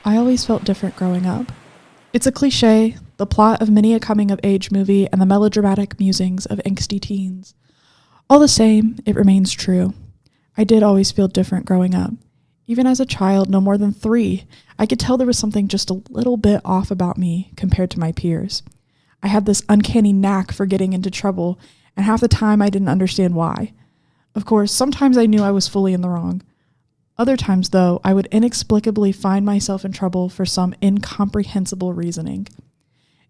I always felt different growing up. It's a cliche, the plot of many a coming-of-age movie and the melodramatic musings of angsty teens. All the same, it remains true. I did always feel different growing up. Even as a child, no more than 3, I could tell there was something just a little bit off about me compared to my peers. I had this uncanny knack for getting into trouble, and half the time I didn't understand why. Of course, sometimes I knew I was fully in the wrong. Other times, though, I would inexplicably find myself in trouble for some incomprehensible reasoning.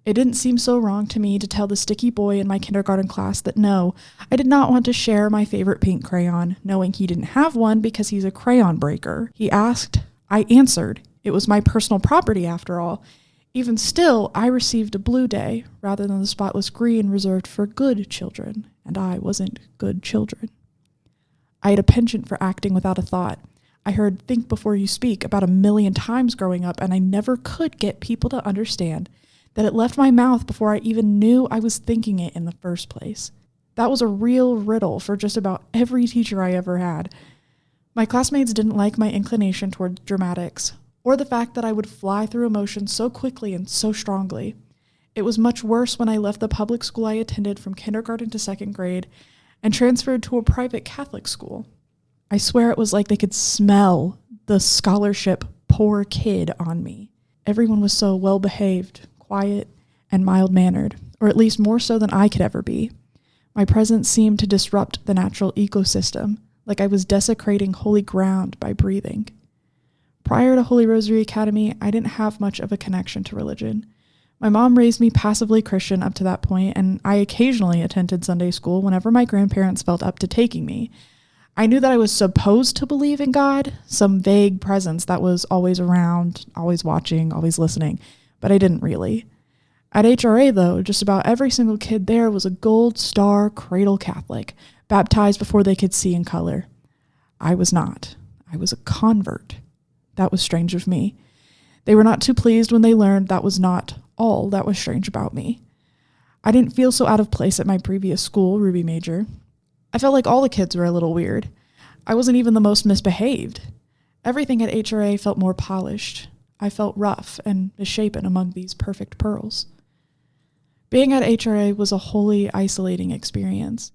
It didn't seem so wrong to me to tell the sticky boy in my kindergarten class that no, I did not want to share my favorite pink crayon, knowing he didn't have one because he's a crayon breaker. He asked, I answered. It was my personal property after all. Even still, I received a blue day rather than the spotless green reserved for good children, and I wasn't good children. I had a penchant for acting without a thought. I heard think before you speak about 1,000,000 times growing up, and I never could get people to understand that it left my mouth before I even knew I was thinking it in the first place. That was a real riddle for just about every teacher I ever had. My classmates didn't like my inclination toward dramatics, or the fact that I would fly through emotions so quickly and so strongly. It was much worse when I left the public school I attended from kindergarten to 2nd grade and transferred to a private Catholic school. I swear it was like they could smell the scholarship poor kid on me. Everyone was so well-behaved, quiet, and mild-mannered, or at least more so than I could ever be. My presence seemed to disrupt the natural ecosystem, like I was desecrating holy ground by breathing. Prior to Holy Rosary Academy, I didn't have much of a connection to religion. My mom raised me passively Christian up to that point, and I occasionally attended Sunday school whenever my grandparents felt up to taking me. I knew that I was supposed to believe in God, some vague presence that was always around, always watching, always listening, but I didn't really. At HRA, though, just about every single kid there was a gold star cradle Catholic, baptized before they could see in color. I was not. I was a convert. That was strange of me. They were not too pleased when they learned that was not all that was strange about me. I didn't feel so out of place at my previous school, Ruby Major. I felt like all the kids were a little weird. I wasn't even the most misbehaved. Everything at HRA felt more polished. I felt rough and misshapen among these perfect pearls. Being at HRA was a wholly isolating experience.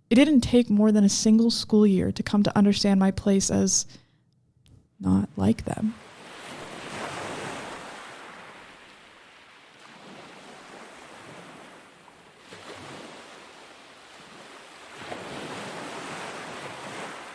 It didn't take more than a single school year to come to understand my place as not like them.